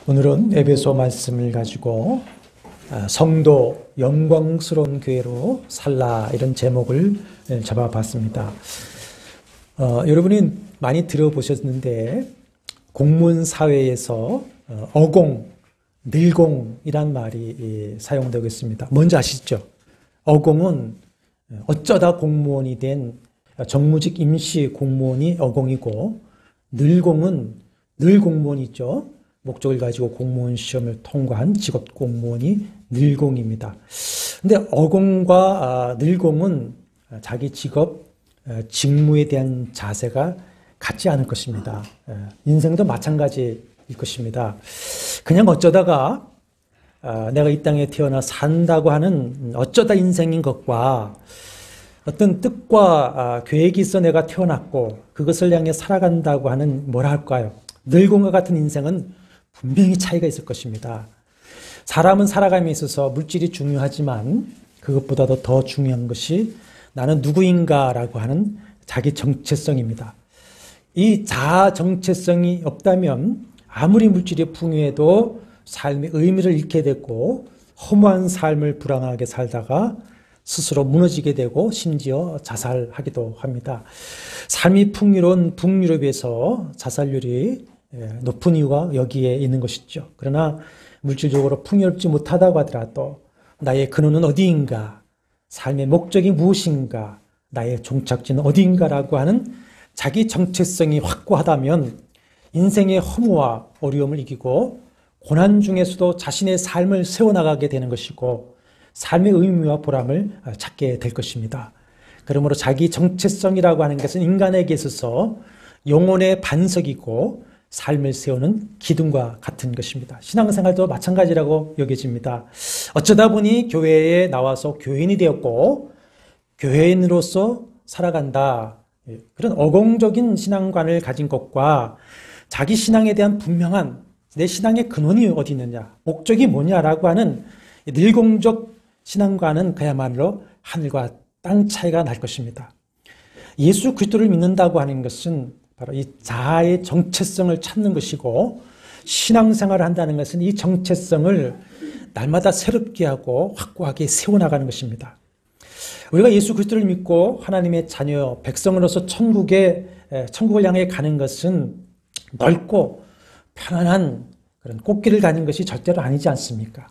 오늘은 에베소 말씀을 가지고 성도 영광스러운 교회로 살라 이런 제목을 잡아봤습니다. 여러분이 많이 들어보셨는데 공무원 사회에서 어공, 늘공이란 말이 사용되고 있습니다. 뭔지 아시죠? 어공은 어쩌다 공무원이 된 정무직 임시 공무원이 어공이고, 늘공은 늘 공무원이죠. 목적을 가지고 공무원 시험을 통과한 직업 공무원이 늘공입니다. 근데 어공과 늘공은 자기 직업, 직무에 대한 자세가 같지 않을 것입니다. 인생도 마찬가지일 것입니다. 그냥 어쩌다가 내가 이 땅에 태어나 산다고 하는 어쩌다 인생인 것과 어떤 뜻과 계획이 있어 내가 태어났고 그것을 향해 살아간다고 하는 뭐라 할까요? 늘공과 같은 인생은 분명히 차이가 있을 것입니다. 사람은 살아감에 있어서 물질이 중요하지만 그것보다도 더 중요한 것이 나는 누구인가라고 하는 자기 정체성입니다. 이 자아 정체성이 없다면 아무리 물질이 풍요해도 삶의 의미를 잃게 되고 허무한 삶을 불행하게 살다가 스스로 무너지게 되고 심지어 자살하기도 합니다. 삶이 풍요로운 북유럽에서 자살률이 높은 이유가 여기에 있는 것이죠. 그러나 물질적으로 풍요롭지 못하다고 하더라도 나의 근원은 어디인가, 삶의 목적이 무엇인가, 나의 종착지는 어디인가라고 하는 자기 정체성이 확고하다면 인생의 허무와 어려움을 이기고 고난 중에서도 자신의 삶을 세워나가게 되는 것이고 삶의 의미와 보람을 찾게 될 것입니다. 그러므로 자기 정체성이라고 하는 것은 인간에게 있어서 영혼의 반석이고 삶을 세우는 기둥과 같은 것입니다. 신앙생활도 마찬가지라고 여겨집니다. 어쩌다 보니 교회에 나와서 교인이 되었고 교회인으로서 살아간다. 그런 어공적인 신앙관을 가진 것과 자기 신앙에 대한 분명한 내 신앙의 근원이 어디 있느냐, 목적이 뭐냐라고 하는 늘공적 신앙과는 그야말로 하늘과 땅 차이가 날 것입니다. 예수 그리스도를 믿는다고 하는 것은 바로 이 자아의 정체성을 찾는 것이고, 신앙생활을 한다는 것은 이 정체성을 날마다 새롭게 하고 확고하게 세워나가는 것입니다. 우리가 예수 그리스도를 믿고 하나님의 자녀, 백성으로서 천국을 향해 가는 것은 넓고 편안한 그런 꽃길을 가는 것이 절대로 아니지 않습니까?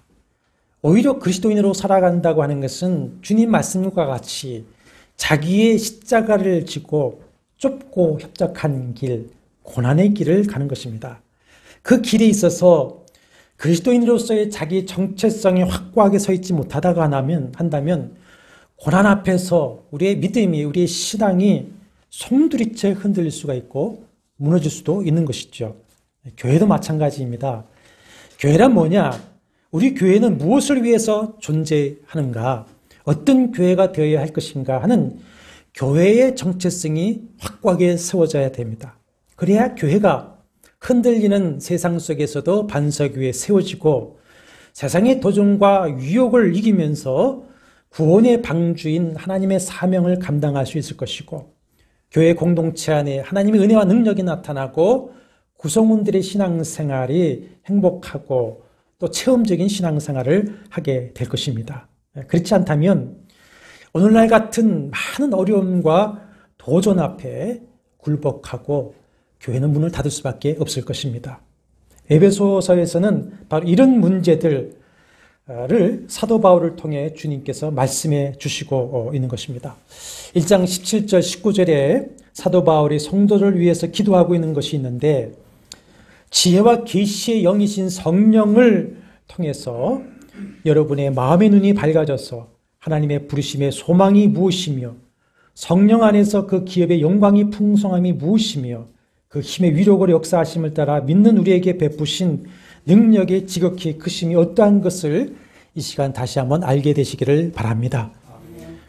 오히려 그리스도인으로 살아간다고 하는 것은 주님 말씀과 같이 자기의 십자가를 지고 좁고 협착한 길, 고난의 길을 가는 것입니다. 그 길에 있어서 그리스도인으로서의 자기 정체성이 확고하게 서 있지 못하다고 한다면 고난 앞에서 우리의 믿음이, 우리의 신앙이 송두리째 흔들릴 수가 있고 무너질 수도 있는 것이죠. 교회도 마찬가지입니다. 교회란 뭐냐? 우리 교회는 무엇을 위해서 존재하는가? 어떤 교회가 되어야 할 것인가 하는 교회의 정체성이 확고하게 세워져야 됩니다. 그래야 교회가 흔들리는 세상 속에서도 반석 위에 세워지고 세상의 도전과 유혹을 이기면서 구원의 방주인 하나님의 사명을 감당할 수 있을 것이고, 교회 공동체 안에 하나님의 은혜와 능력이 나타나고 구성원들의 신앙생활이 행복하고 또 체험적인 신앙생활을 하게 될 것입니다. 그렇지 않다면 오늘날 같은 많은 어려움과 도전 앞에 굴복하고 교회는 문을 닫을 수밖에 없을 것입니다. 에베소서에서는 바로 이런 문제들을 사도 바울을 통해 주님께서 말씀해 주시고 있는 것입니다. 1장 17절 19절에 사도 바울이 성도를 위해서 기도하고 있는 것이 있는데, 지혜와 계시의 영이신 성령을 통해서 여러분의 마음의 눈이 밝아져서 하나님의 부르심의 소망이 무엇이며 성령 안에서 그 기업의 영광이 풍성함이 무엇이며 그 힘의 위력으로 역사하심을 따라 믿는 우리에게 베푸신 능력의 지극히 크심이 어떠한 것을 이 시간 다시 한번 알게 되시기를 바랍니다.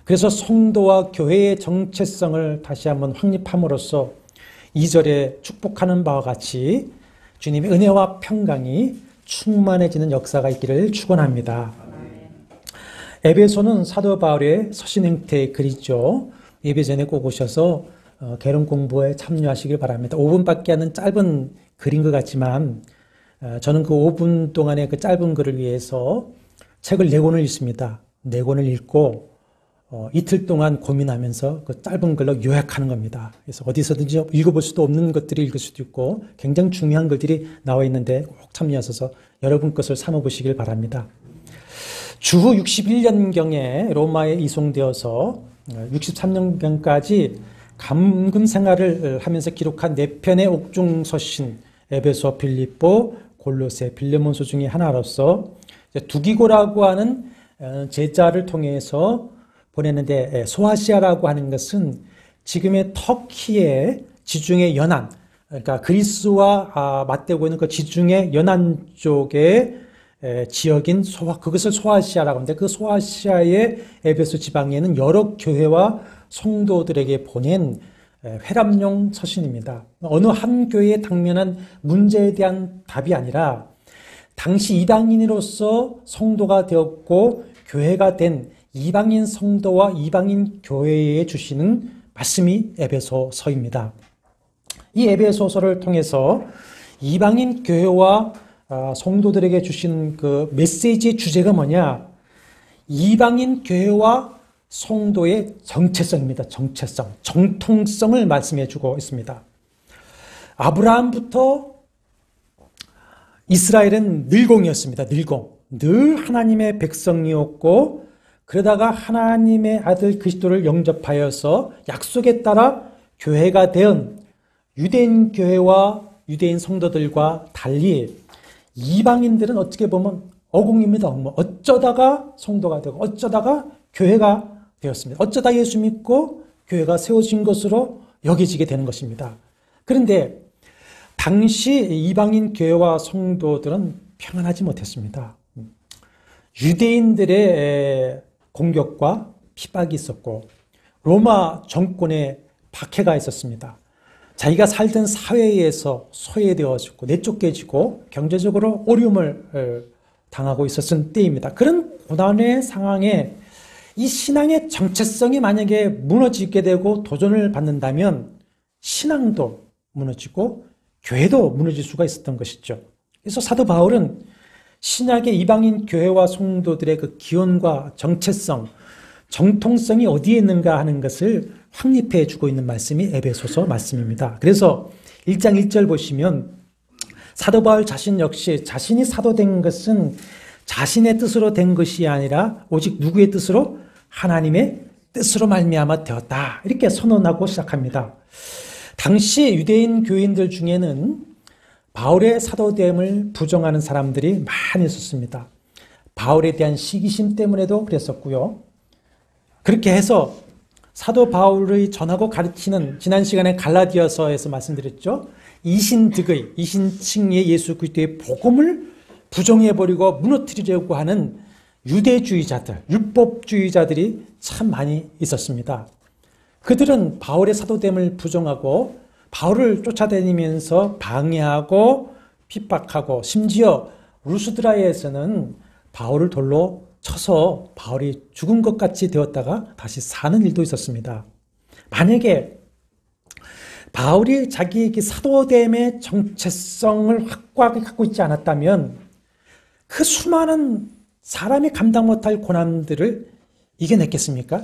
그래서 성도와 교회의 정체성을 다시 한번 확립함으로써 2절에 축복하는 바와 같이 주님의 은혜와 평강이 충만해지는 역사가 있기를 축원합니다. 에베소는 사도 바울의 서신 행태의 글이죠. 예배 전에 꼭 오셔서 개론 공부에 참여하시길 바랍니다. 5분밖에 하는 짧은 글인 것 같지만 저는 그 5분 동안의 그 짧은 글을 위해서 책을 4권을 읽습니다. 4권을 읽고 이틀 동안 고민하면서 그 짧은 글로 요약하는 겁니다. 그래서 어디서든지 읽어볼 수도 없는 것들이 읽을 수도 있고 굉장히 중요한 글들이 나와 있는데 꼭 참여하셔서 여러분 것을 삼아보시길 바랍니다. 주후 61년경에 로마에 이송되어서 63년경까지 감금 생활을 하면서 기록한 4편의 옥중서신 에베소, 빌립보, 골로새, 빌레몬서 중에 하나로서 두기고라고 하는 제자를 통해서 보냈는데, 소아시아라고 하는 것은 지금의 터키의 지중해 연안, 그러니까 그리스와 맞대고 있는 그 지중해 연안 쪽의 지역인 그것을 소아시아라고 하는데, 그 소아시아의 에베소 지방에는 여러 교회와 성도들에게 보낸 회람용 서신입니다. 어느 한 교회에 당면한 문제에 대한 답이 아니라 당시 이방인으로서 성도가 되었고 교회가 된 이방인 성도와 이방인 교회에 주시는 말씀이 에베소서입니다. 이 에베소서를 통해서 이방인 교회와 성도들에게 주시는 그 메시지의 주제가 뭐냐? 이방인 교회와 성도의 정체성입니다. 정체성, 정통성을 말씀해 주고 있습니다. 아브라함부터 이스라엘은 늘공이었습니다. 늘공. 늘 하나님의 백성이었고, 그러다가 하나님의 아들 그리스도를 영접하여서 약속에 따라 교회가 된 유대인 교회와 유대인 성도들과 달리 이방인들은 어떻게 보면 어공입니다. 어쩌다가 성도가 되고 어쩌다가 교회가 되었습니다. 어쩌다 예수 믿고 교회가 세워진 것으로 여겨지게 되는 것입니다. 그런데 당시 이방인 교회와 성도들은 평안하지 못했습니다. 유대인들의 공격과 핍박이 있었고 로마 정권의 박해가 있었습니다. 자기가 살던 사회에서 소외되어지고 내쫓겨지고 경제적으로 어려움을 당하고 있었던 때입니다. 그런 고난의 상황에 이 신앙의 정체성이 만약에 무너지게 되고 도전을 받는다면 신앙도 무너지고 교회도 무너질 수가 있었던 것이죠. 그래서 사도 바울은 신약의 이방인 교회와 성도들의 그 기원과 정체성, 정통성이 어디에 있는가 하는 것을 확립해 주고 있는 말씀이 에베소서 말씀입니다. 그래서 1장 1절 보시면 사도 바울 자신 역시 자신이 사도된 것은 자신의 뜻으로 된 것이 아니라 오직 누구의 뜻으로? 하나님의 뜻으로 말미암아 되었다. 이렇게 선언하고 시작합니다. 당시 유대인 교인들 중에는 바울의 사도됨을 부정하는 사람들이 많이 있었습니다. 바울에 대한 시기심 때문에도 그랬었고요. 그렇게 해서 사도 바울의 전하고 가르치는 지난 시간에 갈라디아서에서 말씀드렸죠. 이신득의, 이신칭의 예수 그리스도의 복음을 부정해버리고 무너뜨리려고 하는 유대주의자들, 율법주의자들이 참 많이 있었습니다. 그들은 바울의 사도됨을 부정하고 바울을 쫓아다니면서 방해하고 핍박하고 심지어 루스드라에서는 바울을 돌로 쳐서 바울이 죽은 것 같이 되었다가 다시 사는 일도 있었습니다. 만약에 바울이 자기의 사도됨의 정체성을 확고하게 갖고 있지 않았다면 그 수많은 사람이 감당 못할 고난들을 이겨냈겠습니까?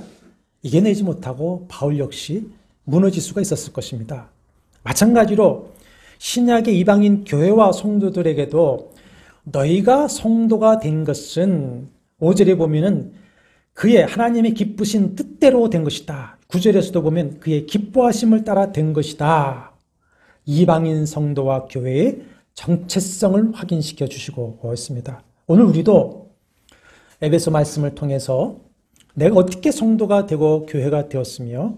이겨내지 못하고 바울 역시 무너질 수가 있었을 것입니다. 마찬가지로 신약의 이방인 교회와 성도들에게도 너희가 성도가 된 것은 5절에 보면은 그의 하나님의 기쁘신 뜻대로 된 것이다. 9절에서도 보면 그의 기뻐하심을 따라 된 것이다. 이방인 성도와 교회의 정체성을 확인시켜 주시고 있습니다. 오늘 우리도 에베소 말씀을 통해서 내가 어떻게 성도가 되고 교회가 되었으며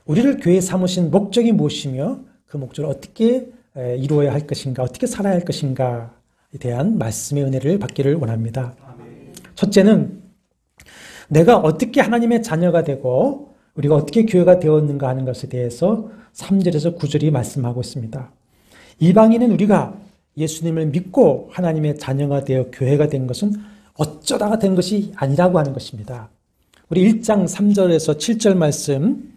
우리를 교회에 삼으신 목적이 무엇이며 그 목적을 어떻게 이루어야 할 것인가, 어떻게 살아야 할 것인가에 대한 말씀의 은혜를 받기를 원합니다. 첫째는 내가 어떻게 하나님의 자녀가 되고 우리가 어떻게 교회가 되었는가 하는 것에 대해서 3절에서 9절이 말씀하고 있습니다. 이방인은 우리가 예수님을 믿고 하나님의 자녀가 되어 교회가 된 것은 어쩌다가 된 것이 아니라고 하는 것입니다. 우리 1장 3절에서 7절 말씀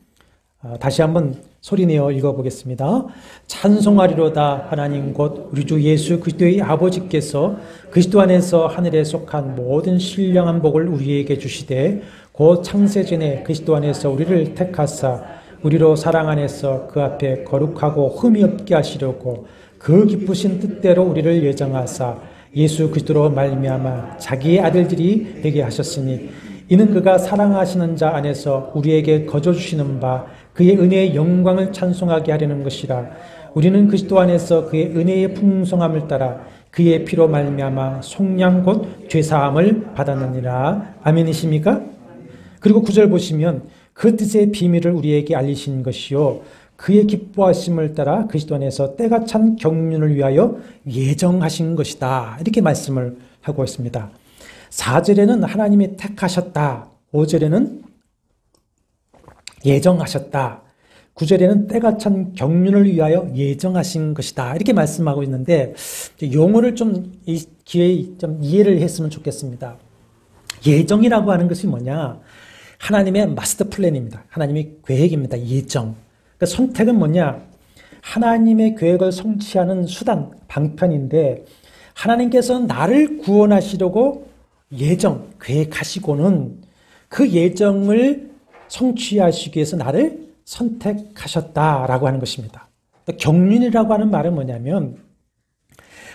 다시 한번 소리내어 읽어보겠습니다. 찬송하리로다 하나님 곧 우리 주 예수 그리스도의 아버지께서 그리스도 안에서 하늘에 속한 모든 신령한 복을 우리에게 주시되 곧 창세전에 그리스도 안에서 우리를 택하사 우리로 사랑 안에서 그 앞에 거룩하고 흠이 없게 하시려고 그 기쁘신 뜻대로 우리를 예정하사 예수 그리스도로 말미암아 자기의 아들들이 되게 하셨으니 이는 그가 사랑하시는 자 안에서 우리에게 거저 주시는 바 그의 은혜의 영광을 찬송하게 하려는 것이라. 우리는 그리스도 안에서 그의 은혜의 풍성함을 따라 그의 피로 말미암아 속량 곧 죄사함을 받았느니라. 아멘이십니까? 그리고 9절 보시면 그 뜻의 비밀을 우리에게 알리신 것이요 그의 기뻐하심을 따라 그리스도 안에서 때가 찬 경륜을 위하여 예정하신 것이다. 이렇게 말씀을 하고 있습니다. 4절에는 하나님이 택하셨다. 5절에는 예정하셨다. 9절에는 때가 찬 경륜을 위하여 예정하신 것이다. 이렇게 말씀하고 있는데 용어를 좀 이 기회에 좀 이해를 했으면 좋겠습니다. 예정이라고 하는 것이 뭐냐? 하나님의 마스터 플랜입니다. 하나님의 계획입니다. 예정. 그러니까 선택은 뭐냐? 하나님의 계획을 성취하는 수단, 방편인데 하나님께서는 나를 구원하시려고 예정, 계획하시고는 그 예정을 성취하시기 위해서 나를 선택하셨다라고 하는 것입니다. 경륜이라고 하는 말은 뭐냐면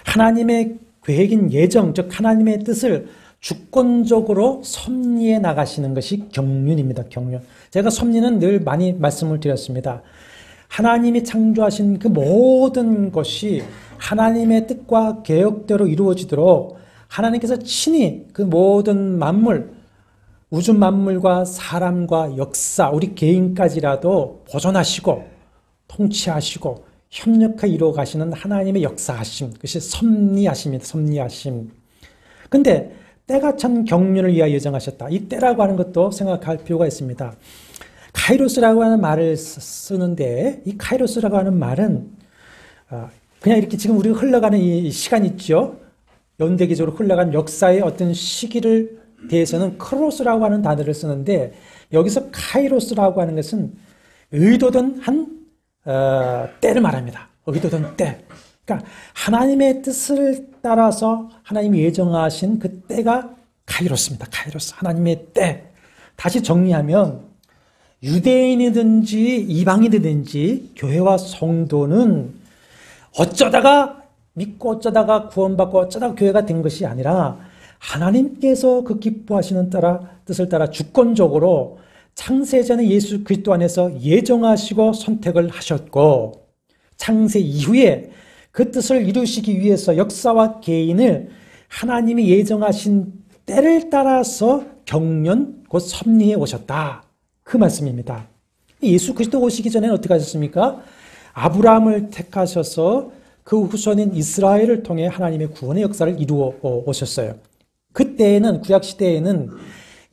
하나님의 계획인 예정, 즉 하나님의 뜻을 주권적으로 섭리해 나가시는 것이 경륜입니다. 경륜. 제가 섭리는 늘 많이 말씀을 드렸습니다. 하나님이 창조하신 그 모든 것이 하나님의 뜻과 계획대로 이루어지도록 하나님께서 친히 그 모든 만물, 우주 만물과 사람과 역사, 우리 개인까지라도 보존하시고 통치하시고 협력해 이루어 가시는 하나님의 역사하심, 그것이 섭리하심입니다. 섭리하심. 근데 때가 찬 경륜을 위하여 예정하셨다. 이 때라고 하는 것도 생각할 필요가 있습니다. 카이로스라고 하는 말을 쓰는데 이 카이로스라고 하는 말은 그냥 이렇게 지금 우리가 흘러가는 이 시간 있죠. 연대기적으로 흘러간 역사의 어떤 시기를 대해서는 크로스라고 하는 단어를 쓰는데 여기서 카이로스라고 하는 것은 의도된 한 때를 말합니다. 의도된 때. 그러니까 하나님의 뜻을 따라서 하나님이 예정하신 그 때가 카이로스입니다. 카이로스. 하나님의 때. 다시 정리하면 유대인이든지 이방인이든지 교회와 성도는 어쩌다가 믿고 어쩌다가 구원받고 어쩌다가 교회가 된 것이 아니라 하나님께서 그 기뻐하시는 뜻을 따라 주권적으로 창세전에 예수 그리스도 안에서 예정하시고 선택을 하셨고 창세 이후에 그 뜻을 이루시기 위해서 역사와 개인을 하나님이 예정하신 때를 따라서 경륜 곧 섭리해 오셨다. 그 말씀입니다. 예수 그리스도 오시기 전에는 어떻게 하셨습니까? 아브라함을 택하셔서 그 후손인 이스라엘을 통해 하나님의 구원의 역사를 이루어 오셨어요. 그때에는 구약시대에는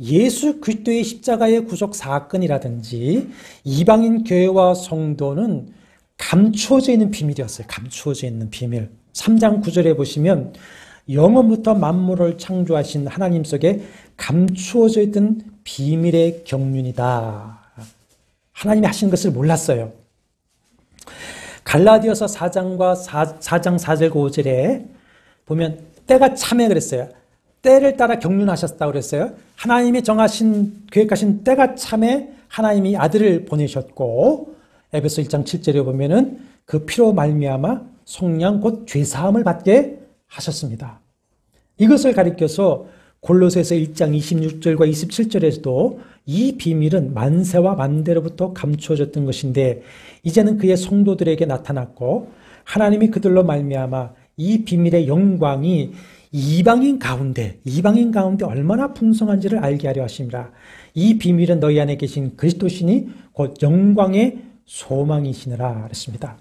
예수 그리스도의 십자가의 구속 사건이라든지 이방인 교회와 성도는 감추어져 있는 비밀이었어요. 감추어져 있는 비밀. 3장 9절에 보시면 영원부터 만물을 창조하신 하나님 속에 감추어져 있던 비밀의 경륜이다. 하나님이 하신 것을 몰랐어요. 갈라디아서 4장 4절 5절에 보면 때가 참에 그랬어요. 때를 따라 경륜하셨다고 그랬어요. 하나님이 정하신 계획하신 때가 참에 하나님이 아들을 보내셨고 에베소 1장 7절에 보면은 그 피로 말미암아 속량 곧 죄사함을 받게 하셨습니다. 이것을 가리켜서 골로새서 1장 26절과 27절에서도 이 비밀은 만세와 만대로부터 감추어졌던 것인데 이제는 그의 성도들에게 나타났고 하나님이 그들로 말미암아 이 비밀의 영광이 이방인 가운데 얼마나 풍성한지를 알게 하려 하심이라. 이 비밀은 너희 안에 계신 그리스도시니 곧 영광의 소망이시니라 그랬습니다.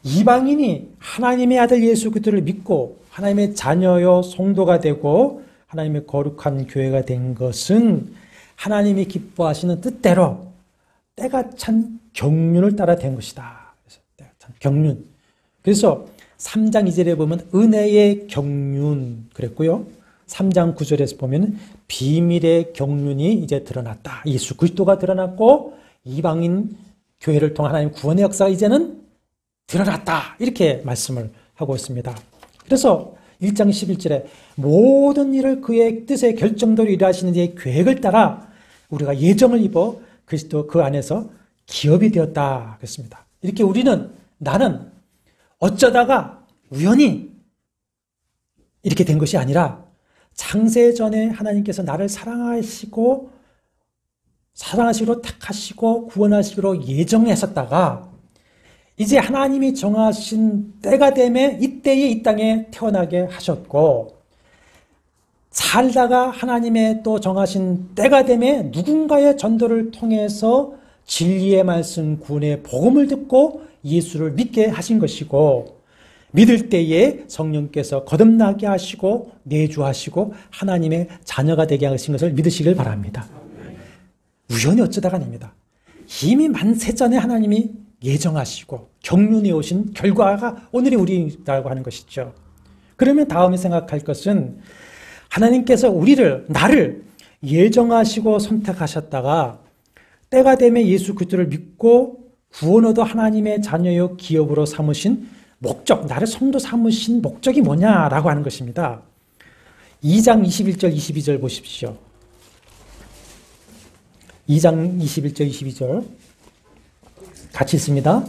이방인이 하나님의 아들 예수 그리스도를 믿고 하나님의 자녀요 성도가 되고 하나님의 거룩한 교회가 된 것은 하나님이 기뻐하시는 뜻대로 때가 찬 경륜을 따라 된 것이다. 그래서 때가 찬 경륜. 그래서 3장 2절에 보면 은혜의 경륜 그랬고요. 3장 9절에서 보면 비밀의 경륜이 이제 드러났다. 예수 그리스도가 드러났고 이방인 교회를 통한 하나님 구원의 역사가 이제는 드러났다. 이렇게 말씀을 하고 있습니다. 그래서 1장 11절에 모든 일을 그의 뜻의 결정대로 일하시는 이의 계획을 따라 우리가 예정을 입어 그리스도 그 안에서 기업이 되었다. 그랬습니다. 이렇게 나는 어쩌다가 우연히 이렇게 된 것이 아니라 창세전에 하나님께서 나를 사랑하시고 택하시고 구원하시기로 예정하셨다가 이제 하나님이 정하신 때가 되매 이때에 이 땅에 태어나게 하셨고 살다가 하나님의 또 정하신 때가 되매 누군가의 전도를 통해서 진리의 말씀 구원의 복음을 듣고 예수를 믿게 하신 것이고 믿을 때에 성령께서 거듭나게 하시고 내주하시고 하나님의 자녀가 되게 하신 것을 믿으시길 바랍니다. 우연히 어쩌다가 아닙니다. 이미 만세전에 하나님이 예정하시고 경륜해 오신 결과가 오늘의 우리라고 하는 것이죠. 그러면 다음에 생각할 것은 하나님께서 나를 예정하시고 선택하셨다가 때가 되면 예수 그리스도를 믿고 구원 얻어 하나님의 자녀요 기업으로 삼으신 목적, 나를 성도 삼으신 목적이 뭐냐라고 하는 것입니다. 2장 21절 22절 보십시오. 2장 21절 22절 같이 있습니다.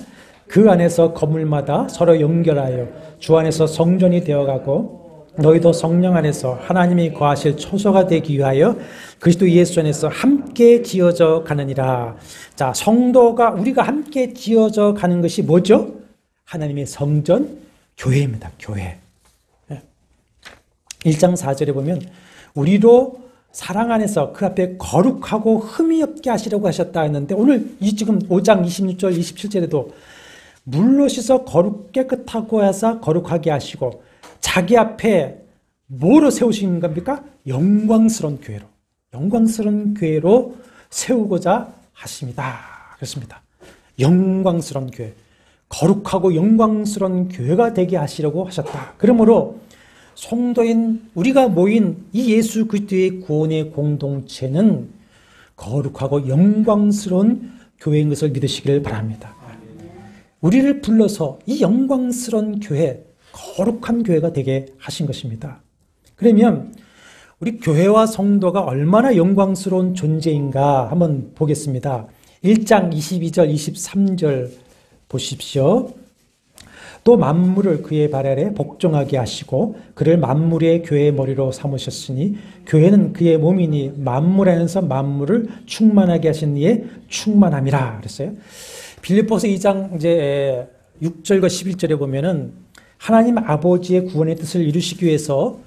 그 안에서 건물마다 서로 연결하여 주 안에서 성전이 되어가고 너희도 성령 안에서 하나님이 거하실 초소가 되기 위하여 그리스도 예수 안에서 함께 지어져 가느니라. 자, 우리가 함께 지어져 가는 것이 뭐죠? 하나님의 성전, 교회입니다. 교회. 1장 4절에 보면 우리로 사랑 안에서 그 앞에 거룩하고 흠이 없게 하시려고 하셨다 했는데 오늘 지금 5장 26절 27절에도 물로 씻어 깨끗하고 해서 거룩하게 하시고 자기 앞에 뭐로 세우신 겁니까? 영광스러운 교회로 세우고자 하십니다. 그렇습니다. 영광스러운 교회, 거룩하고 영광스러운 교회가 되게 하시려고 하셨다. 그러므로 성도인 우리가 모인 이 예수 그리스도의 구원의 공동체는 거룩하고 영광스러운 교회인 것을 믿으시길 바랍니다. 우리를 불러서 이 영광스러운 교회, 거룩한 교회가 되게 하신 것입니다. 그러면 우리 교회와 성도가 얼마나 영광스러운 존재인가 한번 보겠습니다. 1장 22절 23절 보십시오. 또 만물을 그의 발 아래 복종하게 하시고 그를 만물의 교회의 머리로 삼으셨으니 교회는 그의 몸이니 만물 안에서 만물을 충만하게 하신 이의 충만함이라 그랬어요. 빌립보서 2장 이제 6절과 11절에 보면은 하나님 아버지의 구원의 뜻을 이루시기 위해서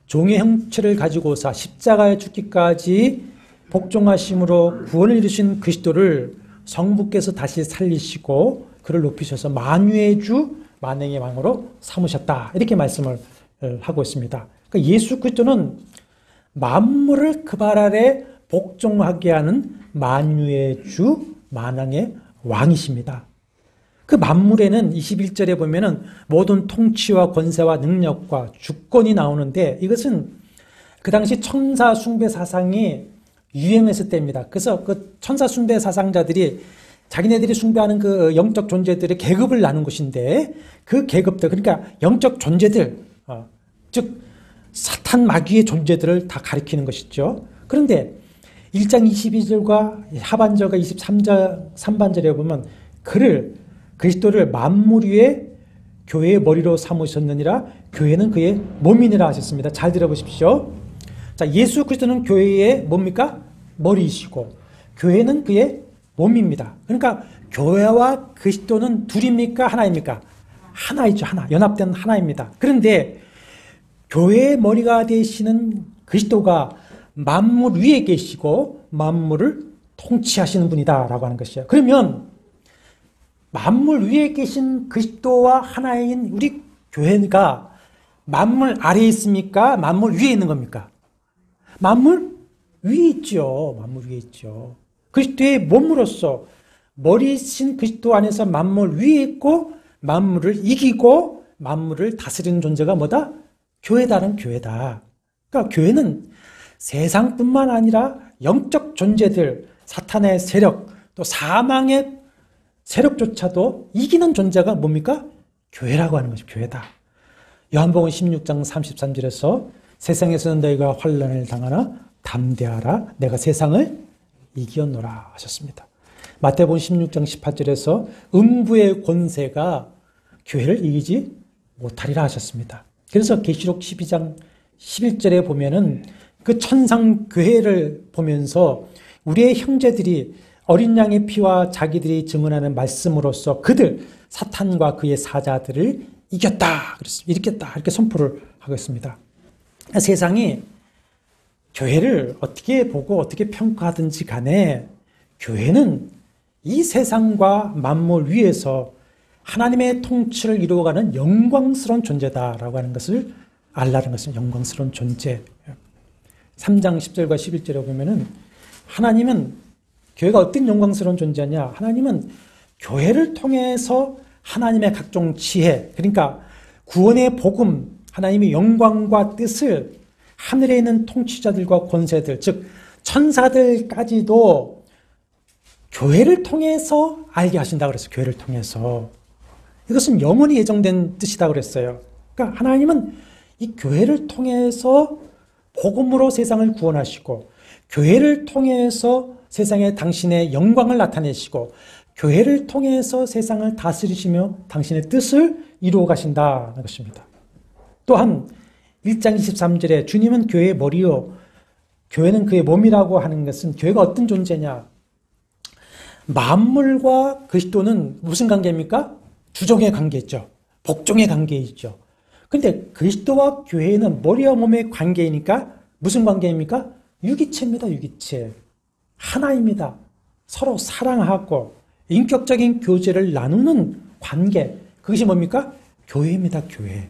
종의 형체를 가지고서 십자가에 죽기까지 복종하심으로 구원을 이루신 그리스도를 성부께서 다시 살리시고 그를 높이셔서 만유의 주 만행의 왕으로 삼으셨다. 이렇게 말씀을 하고 있습니다. 그러니까 예수 그리스도는 만물을 그 발 아래 복종하게 하는 만유의 주 만왕의 왕이십니다. 그 만물에는 21절에 보면은 모든 통치와 권세와 능력과 주권이 나오는데 이것은 그 당시 천사 숭배 사상이 유행했을 때입니다. 그래서 그 천사 숭배 사상자들이 자기네들이 숭배하는 그 영적 존재들의 계급을 나눈 것인데 그 계급들, 그러니까 영적 존재들, 즉 사탄 마귀의 존재들을 다 가리키는 것이죠. 그런데 1장 22절과 하반절과 23절, 3반절에 보면 그리스도를 만물 위에 교회의 머리로 삼으셨느니라 교회는 그의 몸이니라 하셨습니다. 잘 들어보십시오. 자, 예수 그리스도는 교회의 뭡니까? 머리이시고 교회는 그의 몸입니다. 그러니까 교회와 그리스도는 둘입니까? 하나입니까? 하나이죠. 하나. 연합된 하나입니다. 그런데 교회의 머리가 되시는 그리스도가 만물 위에 계시고 만물을 통치하시는 분이다라고 하는 것이에요. 그러면 만물 위에 계신 그리스도와 하나인 우리 교회가 만물 아래에 있습니까? 만물 위에 있는 겁니까? 만물 위에 있죠. 만물 위에 있죠. 그리스도의 몸으로서 머리신 그리스도 안에서 만물 위에 있고 만물을 이기고 만물을 다스리는 존재가 뭐다? 교회다는 교회다. 그러니까 교회는 세상뿐만 아니라 영적 존재들, 사탄의 세력, 또 사망의 세력조차도 이기는 존재가 뭡니까? 교회라고 하는 것이 교회다. 요한복음 16장 33절에서 세상에서는 너희가 환난을 당하나 담대하라 내가 세상을 이겼노라 하셨습니다. 마태복음 16장 18절에서 음부의 권세가 교회를 이기지 못하리라 하셨습니다. 그래서 계시록 12장 11절에 보면은 그 천상 교회를 보면서 우리의 형제들이 어린 양의 피와 자기들이 증언하는 말씀으로써 그들 사탄과 그의 사자들을 이겼다 그랬습니다. 이겼다 이렇게 선포를 하고 있습니다. 세상이 교회를 어떻게 보고 어떻게 평가하든지 간에 교회는 이 세상과 만물 위에서 하나님의 통치를 이루어가는 영광스러운 존재다라고 하는 것을 알라는 것은 영광스러운 존재. 3장 10절과 11절에 보면은 하나님은 교회가 어떤 영광스러운 존재냐? 하나님은 교회를 통해서 하나님의 각종 지혜, 그러니까 구원의 복음, 하나님의 영광과 뜻을 하늘에 있는 통치자들과 권세들, 즉 천사들까지도 교회를 통해서 알게 하신다고 그랬어요. 교회를 통해서. 이것은 영원히 예정된 뜻이다 그랬어요. 그러니까 하나님은 이 교회를 통해서 복음으로 세상을 구원하시고 교회를 통해서 세상에 당신의 영광을 나타내시고 교회를 통해서 세상을 다스리시며 당신의 뜻을 이루어 가신다는 것입니다. 또한 1장 23절에 주님은 교회의 머리요 교회는 그의 몸이라고 하는 것은 교회가 어떤 존재냐? 만물과 그리스도는 무슨 관계입니까? 주종의 관계죠. 복종의 관계이죠. 그런데 그리스도와 교회는 머리와 몸의 관계이니까 무슨 관계입니까? 유기체입니다. 유기체. 하나입니다. 서로 사랑하고 인격적인 교제를 나누는 관계. 그것이 뭡니까? 교회입니다. 교회.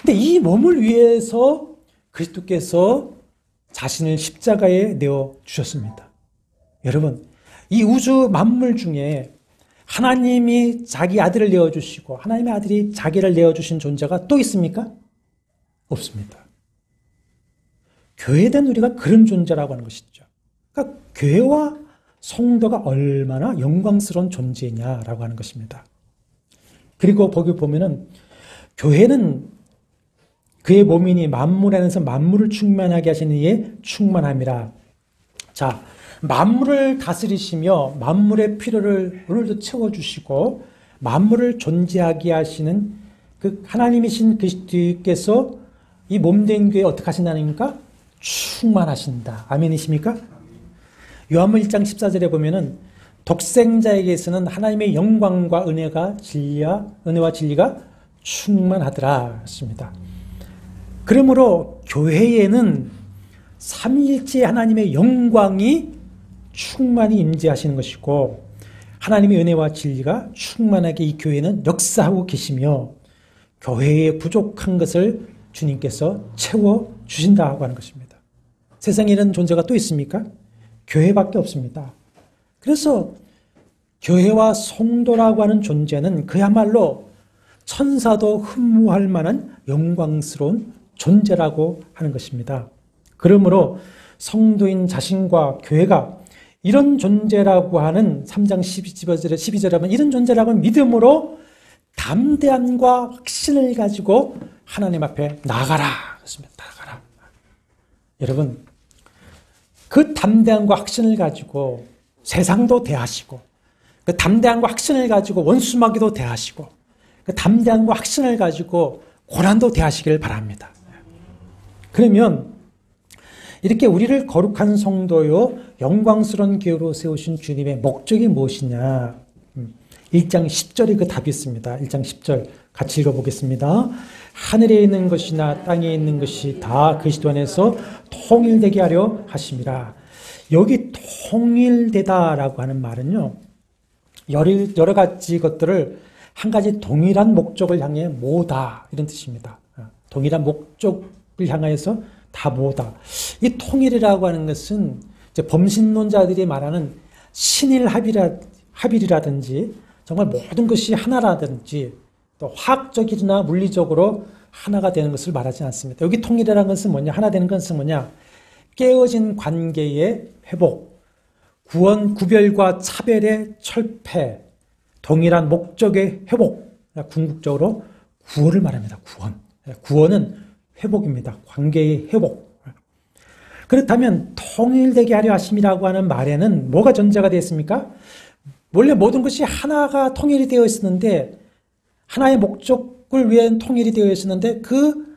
근데 이 몸을 위해서 그리스도께서 자신을 십자가에 내어 주셨습니다. 여러분, 이 우주 만물 중에 하나님이 자기 아들을 내어주시고 하나님의 아들이 자기를 내어주신 존재가 또 있습니까? 없습니다. 교회된 우리가 그런 존재라고 하는 것이죠. 그러니까 교회와 성도가 얼마나 영광스러운 존재냐라고 하는 것입니다. 그리고 거기 보면은 교회는 그의 몸이니 만물 안에서 만물을 충만하게 하시는 이의 충만함이라. 자, 만물을 다스리시며 만물의 필요를 오늘도 채워주시고 만물을 존재하게 하시는 그 하나님이신 그리스도께서 이 몸된 교회에 어떻게 하신다니까? 충만하신다. 아멘이십니까? 요한복음 1장 14절에 보면은 독생자에게서는 하나님의 영광과 은혜와 진리가 충만하더라 했습니다. 그러므로 교회에는 삼위일체 하나님의 영광이 충만히 임재하시는 것이고 하나님의 은혜와 진리가 충만하게 이 교회는 역사하고 계시며 교회에 부족한 것을 주님께서 채워주신다고 하는 것입니다. 세상에 이런 존재가 또 있습니까? 교회밖에 없습니다. 그래서 교회와 성도라고 하는 존재는 그야말로 천사도 흠모할 만한 영광스러운 존재라고 하는 것입니다. 그러므로 성도인 자신과 교회가 이런 존재라고 하는 3장 12절에 하면 이런 존재라고 하는 믿음으로 담대함과 확신을 가지고 하나님 앞에 나아가라. 그렇습니다. 나아가라. 여러분, 그 담대함과 확신을 가지고 세상도 대하시고 그 담대함과 확신을 가지고 원수마귀도 대하시고 그 담대함과 확신을 가지고 고난도 대하시기를 바랍니다. 그러면 이렇게 우리를 거룩한 성도요 영광스러운 교회로 세우신 주님의 목적이 무엇이냐? 1장 10절에 그 답이 있습니다. 1장 10절 같이 읽어보겠습니다. 하늘에 있는 것이나 땅에 있는 것이 다 그리스도 안에서 통일되게 하려 하심이라. 여기 통일되다라고 하는 말은요, 여러 가지 것들을 한 가지 동일한 목적을 향해 모으다 이런 뜻입니다. 동일한 목적을 향하여서 다 모으다. 이 통일이라고 하는 것은 이제 범신론자들이 말하는 신일 합일이라든지 정말 모든 것이 하나라든지 또 화학적이나 물리적으로 하나가 되는 것을 말하지 않습니다. 여기 통일이라는 것은 뭐냐? 하나 되는 것은 뭐냐? 깨어진 관계의 회복, 구원, 구별과 차별의 철폐, 동일한 목적의 회복. 궁극적으로 구원을 말합니다. 구원. 구원은 회복입니다. 관계의 회복. 그렇다면 통일되게 하려 하심이라고 하는 말에는 뭐가 전제가 되어 있습니까? 원래 모든 것이 하나가 통일이 되어 있었는데, 하나의 목적을 위한 통일이 되어 있었는데, 그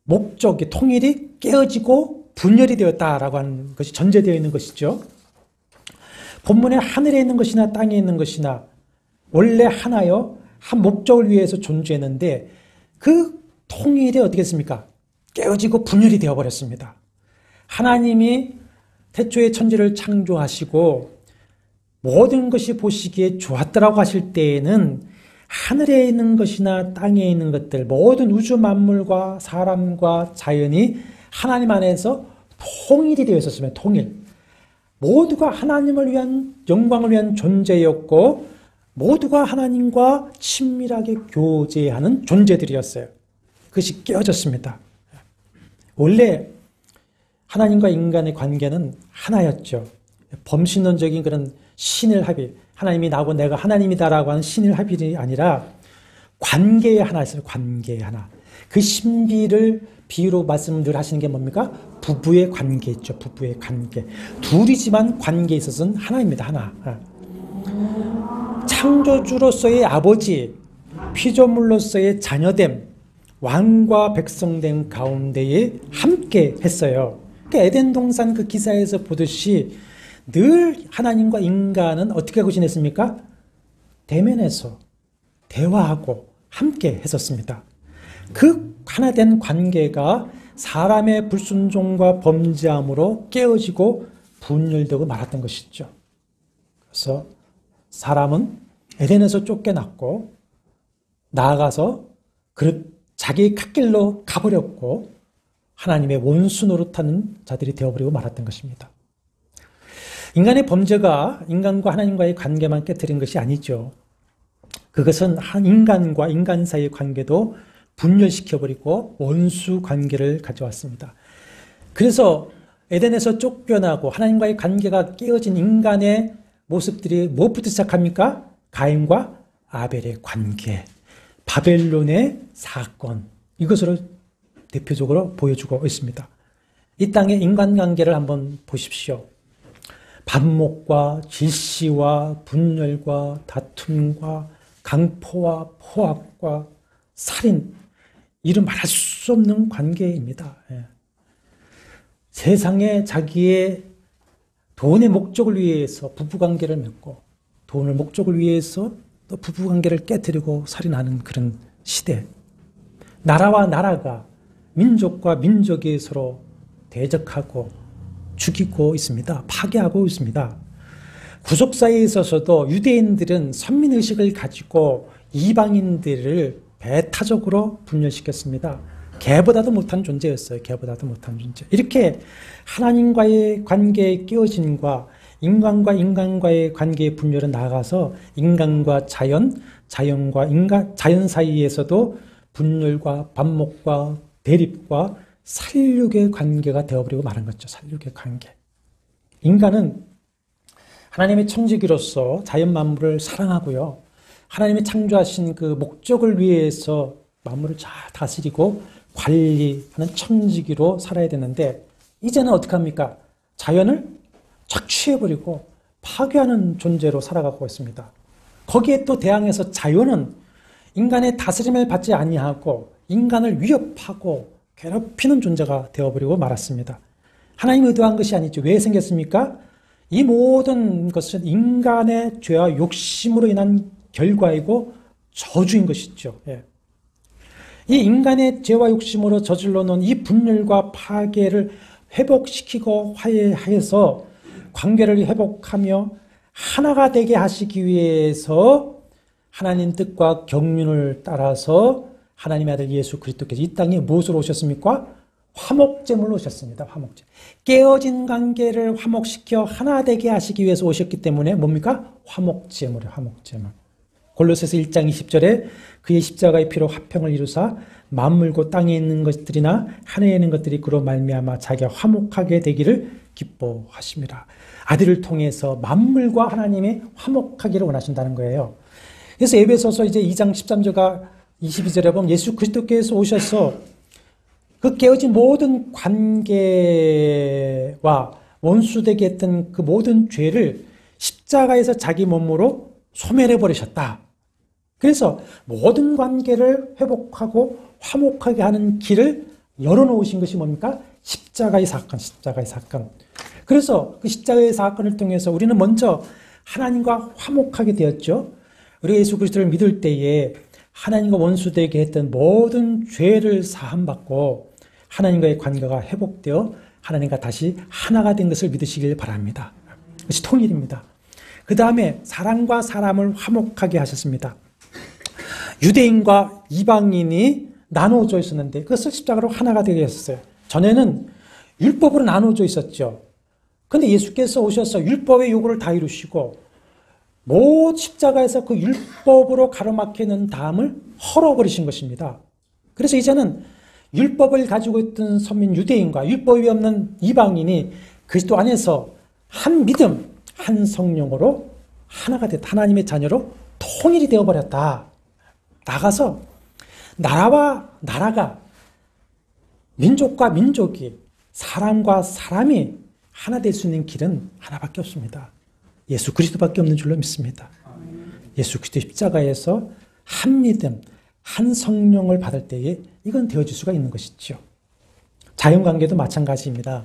목적이, 통일이 깨어지고 분열이 되었다라고 하는 것이 전제되어 있는 것이죠. 본문에 하늘에 있는 것이나 땅에 있는 것이나 원래 하나요, 한 목적을 위해서 존재했는데 그 통일이 어떻게 했습니까? 깨어지고 분열이 되어버렸습니다. 하나님이 태초에 천지를 창조하시고 모든 것이 보시기에 좋았더라고 하실 때에는 하늘에 있는 것이나 땅에 있는 것들, 모든 우주 만물과 사람과 자연이 하나님 안에서 통일이 되어 있었으면 통일. 모두가 하나님을 위한, 영광을 위한 존재였고 모두가 하나님과 친밀하게 교제하는 존재들이었어요. 그것이 깨어졌습니다. 원래 하나님과 인간의 관계는 하나였죠. 범신론적인 그런 신을 합의, 하나님이 나고 내가 하나님이다라고 하는 신을 합의이 아니라 관계의 하나였어요. 관계의 하나. 그 신비를 비유로 말씀을 늘 하시는 게 뭡니까? 부부의 관계 있죠. 부부의 관계. 둘이지만 관계에 있어서는 하나입니다. 하나. 창조주로서의 아버지, 피조물로서의 자녀됨, 왕과 백성됨 가운데에 함께 했어요. 그러니까 에덴 동산 그 기사에서 보듯이 늘 하나님과 인간은 어떻게 하고 지냈습니까? 대면해서 대화하고 함께 했었습니다. 그 하나된 관계가 사람의 불순종과 범죄함으로 깨어지고 분열되고 말았던 것이죠. 그래서 사람은 에덴에서 쫓겨났고 나아가서 자기 갓길로 가버렸고 하나님의 원수 노릇하는 자들이 되어버리고 말았던 것입니다. 인간의 범죄가 인간과 하나님과의 관계만 깨뜨린 것이 아니죠. 그것은 한 인간과 인간 사이의 관계도 분열시켜버리고 원수 관계를 가져왔습니다. 그래서 에덴에서 쫓겨나고 하나님과의 관계가 깨어진 인간의 모습들이 무엇부터 시작합니까? 가인과 아벨의 관계, 바벨론의 사건, 이것으로 대표적으로 보여주고 있습니다. 이 땅의 인간관계를 한번 보십시오. 반목과 질시와 분열과 다툼과 강포와 포악과 살인, 이루 말할 수 없는 관계입니다. 세상에 자기의 돈의 목적을 위해서 부부관계를 맺고 돈을 목적을 위해서 또 부부관계를 깨뜨리고 살인하는 그런 시대. 나라와 나라가, 민족과 민족이 서로 대적하고 죽이고 있습니다. 파괴하고 있습니다. 구속사에 있어서도 유대인들은 선민의식을 가지고 이방인들을 배타적으로 분열시켰습니다. 개보다도 못한 존재였어요. 개보다도 못한 존재. 이렇게 하나님과의 관계의 깨어짐과 인간과 인간과의 관계의 분열은 나아가서 인간과 자연, 자연과 인간, 자연 사이에서도 분열과 반목과 대립과 살육의 관계가 되어버리고 말한 거죠. 살육의 관계. 인간은 하나님의 청지기로서 자연 만물을 사랑하고요. 하나님이 창조하신 그 목적을 위해서 만물을 잘 다스리고 관리하는 청지기로 살아야 되는데 이제는 어떻게 합니까? 자연을 착취해버리고 파괴하는 존재로 살아가고 있습니다. 거기에 또 대항해서 자연은 인간의 다스림을 받지 아니하고 인간을 위협하고 괴롭히는 존재가 되어버리고 말았습니다. 하나님이 의도한 것이 아니죠. 왜 생겼습니까? 이 모든 것은 인간의 죄와 욕심으로 인한 결과이고 저주인 것이죠. 이 인간의 죄와 욕심으로 저질러 놓은 이 분열과 파괴를 회복시키고 화해해서 관계를 회복하며 하나가 되게 하시기 위해서 하나님 뜻과 경륜을 따라서 하나님의 아들 예수 그리스도께서 이 땅에 무엇으로 오셨습니까? 화목제물로 오셨습니다. 화목제. 깨어진 관계를 화목시켜 하나 되게 하시기 위해서 오셨기 때문에 뭡니까? 화목제물이에요. 화목제물. 골로새서 1장 20절에 그의 십자가의 피로 화평을 이루사 만물고 땅에 있는 것들이나 하늘에 있는 것들이 그로 말미암아 자기가 화목하게 되기를 기뻐하심이라. 아들을 통해서 만물과 하나님이 화목하기를 원하신다는 거예요. 그래서 에베소서 이제 2장 13절과 22절에 보면 예수 그리스도께서 오셔서 그 깨어진 모든 관계와 원수되게 했던 그 모든 죄를 십자가에서 자기 몸으로 소멸해 버리셨다. 그래서 모든 관계를 회복하고 화목하게 하는 길을 열어놓으신 것이 뭡니까? 십자가의 사건, 십자가의 사건. 그래서 그 십자가의 사건을 통해서 우리는 먼저 하나님과 화목하게 되었죠. 우리 예수 그리스도를 믿을 때에 하나님과 원수되게 했던 모든 죄를 사함받고 하나님과의 관계가 회복되어 하나님과 다시 하나가 된 것을 믿으시길 바랍니다. 그것이 통일입니다. 그 다음에 사람과 사람을 화목하게 하셨습니다. 유대인과 이방인이 나누어져 있었는데 그것을 십자가로 하나가 되게 했었어요. 전에는 율법으로 나누어져 있었죠. 그런데 예수께서 오셔서 율법의 요구를 다 이루시고 십자가에서 그 율법으로 가로막혀 있는 담을 헐어버리신 것입니다. 그래서 이제는 율법을 가지고 있던 선민 유대인과 율법이 없는 이방인이 그리스도 안에서 한 믿음, 한 성령으로 하나가 됐다. 하나님의 자녀로 통일이 되어버렸다. 나가서 나라와 나라가, 민족과 민족이, 사람과 사람이 하나 될 수 있는 길은 하나밖에 없습니다. 예수 그리스도밖에 없는 줄로 믿습니다. 예수 그리스도 십자가에서 한 믿음, 한 성령을 받을 때에 이건 되어질 수가 있는 것이죠. 자연관계도 마찬가지입니다.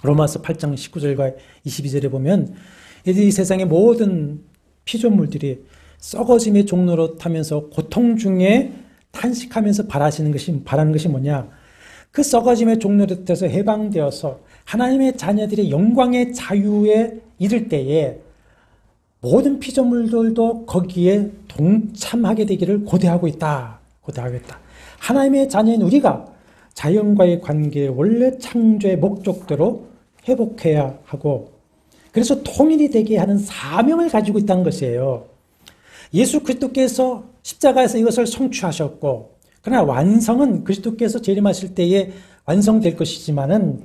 로마서 8장 19절과 22절에 보면 이 세상의 모든 피조물들이 썩어짐의 종로로 타면서 고통 중에 탄식하면서 바라는 것이 뭐냐? 그 썩어짐의 종로로 타서 해방되어서 하나님의 자녀들이 영광의 자유에 이를 때에 모든 피조물들도 거기에 동참하게 되기를 고대하고 있다. 하나님의 자녀인 우리가 자연과의 관계를 원래 창조의 목적대로 회복해야 하고 그래서 통일이 되게 하는 사명을 가지고 있다는 것이에요. 예수 그리스도께서 십자가에서 이것을 성취하셨고 그러나 완성은 그리스도께서 재림하실 때에 완성될 것이지만은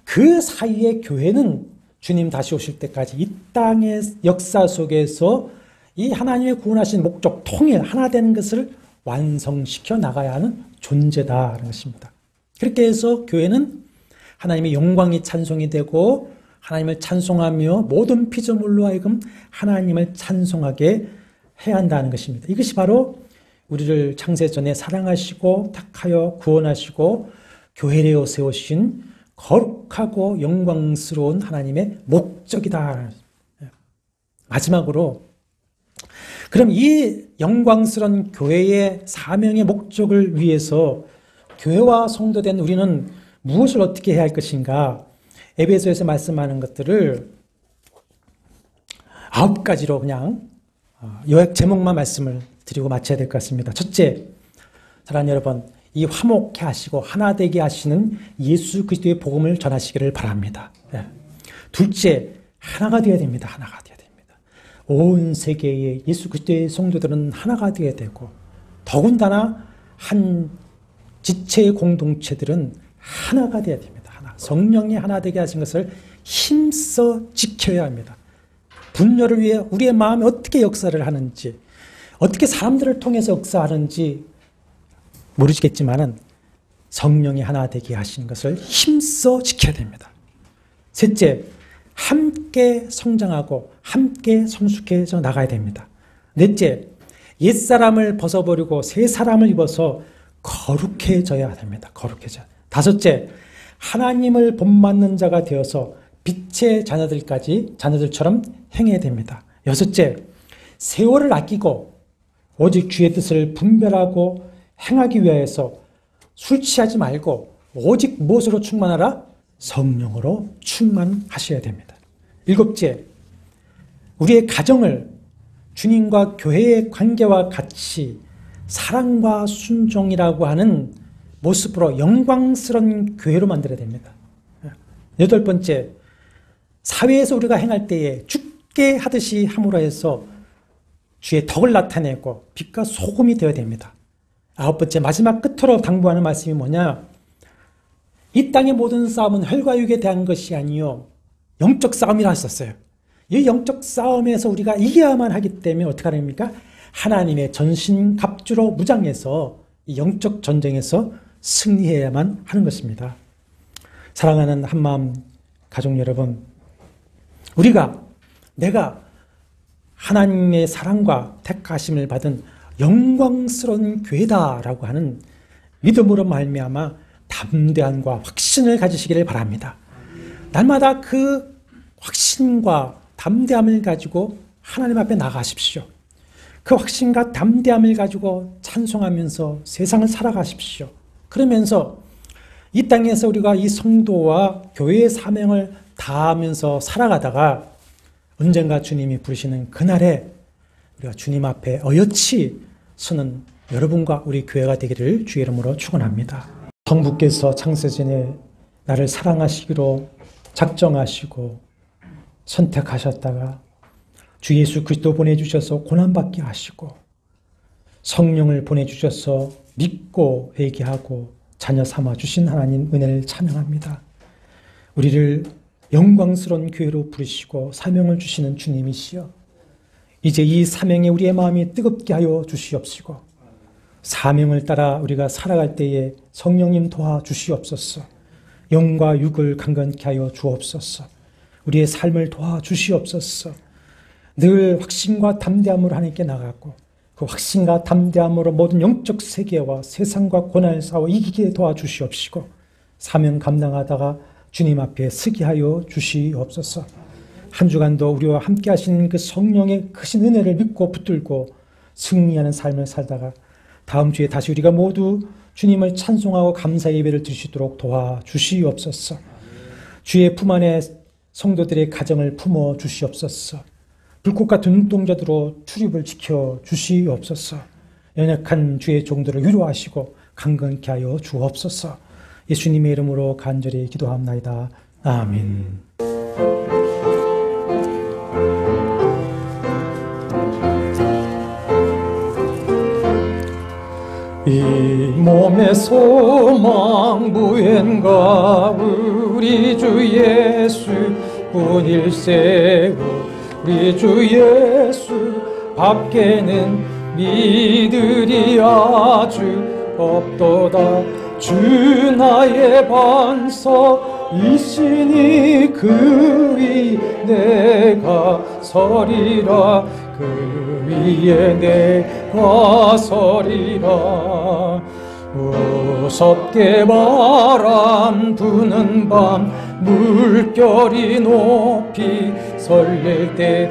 그 사이에 교회는 주님 다시 오실 때까지 이 땅의 역사 속에서 이 하나님의 구원하신 목적, 통일, 하나 되는 것을 완성시켜 나가야 하는 존재다라는 것입니다. 그렇게 해서 교회는 하나님의 영광이 찬송이 되고 하나님을 찬송하며 모든 피조물로 하여금 하나님을 찬송하게 해야 한다는 것입니다. 이것이 바로 우리를 창세전에 사랑하시고 택하여 구원하시고 교회로 세우신 거룩하고 영광스러운 하나님의 목적이다. 마지막으로 그럼 이 영광스러운 교회의 사명의 목적을 위해서 교회와 성도된 우리는 무엇을 어떻게 해야 할 것인가? 에베소에서 말씀하는 것들을 9가지로 그냥 요약 제목만 말씀을 드리고 마쳐야 될 것 같습니다. 첫째, 사랑하는 여러분, 이 화목해 하시고 하나 되게 하시는 예수 그리스도의 복음을 전하시기를 바랍니다. 둘째, 하나가 되어야 됩니다. 하나가 되어야 됩니다. 온 세계의 예수 그리스도의 성도들은 하나가 되어야 되고 더군다나 한 지체의 공동체들은 하나가 되어야 됩니다. 성령이 하나 되게 하신 것을 힘써 지켜야 합니다. 분열을 위해 우리의 마음이 어떻게 역사를 하는지 어떻게 사람들을 통해서 역사하는지 모르겠지만은 성령이 하나 되게 하신 것을 힘써 지켜야 됩니다. 셋째, 함께 성장하고 함께 성숙해져 나가야 됩니다. 넷째, 옛사람을 벗어버리고 새 사람을 입어서 거룩해져야 됩니다. 거룩해져. 다섯째, 하나님을 본받는 자가 되어서 빛의 자녀들처럼 행해야 됩니다. 여섯째, 세월을 아끼고 오직 주의 뜻을 분별하고 행하기 위하여서 술 취하지 말고 오직 무엇으로 충만하라? 성령으로 충만하셔야 됩니다. 일곱째, 우리의 가정을 주님과 교회의 관계와 같이 사랑과 순종이라고 하는 모습으로 영광스러운 교회로 만들어야 됩니다. 여덟 번째, 사회에서 우리가 행할 때에 죽게 하듯이 함으로 해서 주의 덕을 나타내고 빛과 소금이 되어야 됩니다. 아홉 번째, 마지막 끝으로 당부하는 말씀이 뭐냐? 이 땅의 모든 싸움은 혈과 육에 대한 것이 아니요 영적 싸움이라 했었어요. 이 영적 싸움에서 우리가 이겨야만 하기 때문에 어떻게 하랍니까? 하나님의 전신갑주로 무장해서 이 영적 전쟁에서 승리해야만 하는 것입니다. 사랑하는 한마음 가족 여러분, 내가 하나님의 사랑과 택하심을 받은 영광스러운 교회다라고 하는 믿음으로 말미암아 담대함과 확신을 가지시기를 바랍니다. 날마다 그 확신과 담대함을 가지고 하나님 앞에 나가십시오. 그 확신과 담대함을 가지고 찬송하면서 세상을 살아가십시오. 그러면서 이 땅에서 우리가 이 성도와 교회의 사명을 다하면서 살아가다가 언젠가 주님이 부르시는 그날에 우리가 주님 앞에 어여치 서는 여러분과 우리 교회가 되기를 주의 이름으로 축원합니다. 성부께서 창세전에 나를 사랑하시기로 작정하시고 선택하셨다가 주 예수 그리스도 보내주셔서 고난받게 하시고 성령을 보내주셔서 믿고 회개하고 자녀 삼아 주신 하나님 은혜를 찬양합니다. 우리를 영광스러운 교회로 부르시고 사명을 주시는 주님이시여, 이제 이 사명에 우리의 마음이 뜨겁게 하여 주시옵시고 사명을 따라 우리가 살아갈 때에 성령님 도와주시옵소서. 영과 육을 강건케 하여 주옵소서. 우리의 삶을 도와주시옵소서. 늘 확신과 담대함으로 하나님께 나가고 그 확신과 담대함으로 모든 영적 세계와 세상과 고난을 싸워 이기게 도와주시옵시고 사명 감당하다가 주님 앞에 서게 하여 주시옵소서. 한 주간도 우리와 함께 하시는 그 성령의 크신 은혜를 믿고 붙들고 승리하는 삶을 살다가 다음 주에 다시 우리가 모두 주님을 찬송하고 감사 예배를 드리도록 도와주시옵소서. 주의 품 안에 성도들의 가정을 품어 주시옵소서. 불꽃 같은 눈동자들로 출입을 지켜 주시옵소서. 연약한 주의 종들을 위로하시고 강건케 하여 주옵소서. 예수님의 이름으로 간절히 기도합나이다. 아멘. 이 몸의 소망 무엔가 우리 주 예수 뿐일세. 우리 주 예수 밖에는 믿으리 아주 없도다. 주 나의 반석이시니 그 위 내가 서리라. 그 위에 내가 서리라. 무섭게 바람 부는 밤 물결이 높이 설릴 때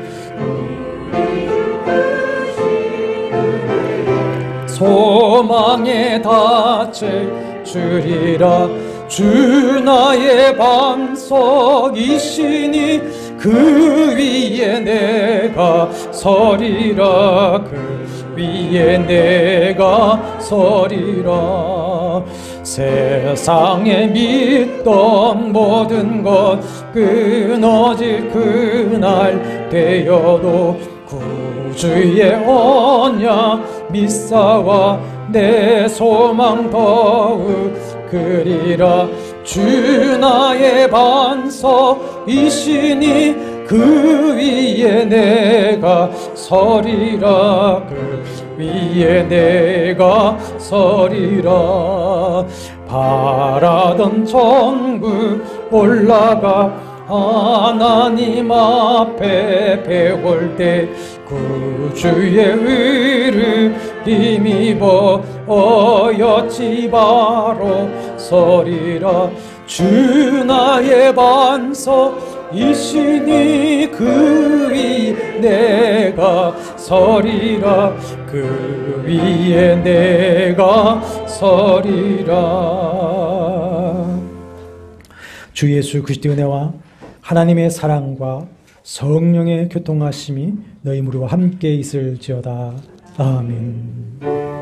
소망에 닿을 주리라. 주 나의 반석이시니 그 위에 내가 서리라. 그 위에 내가 서리라. 세상에 믿던 모든 것 끊어질 그날 되어도 구주의 언약 믿사와 내 소망 더욱 그리라. 주 나의 반석이시니 그 위에 내가 서리라. 그 위에 내가 서리라. 바라던 천국 올라가 하나님 앞에 배울 때 구주의 의를 힘입어 어여치 바로 서리라. 주 나의 반석이시니 그 위 내가 서리라. 그 위에 내가 서리라. 주 예수 그리스도의 은혜와 하나님의 사랑과 성령의 교통하심이 너희 무리와 함께 있을지어다. 아멘.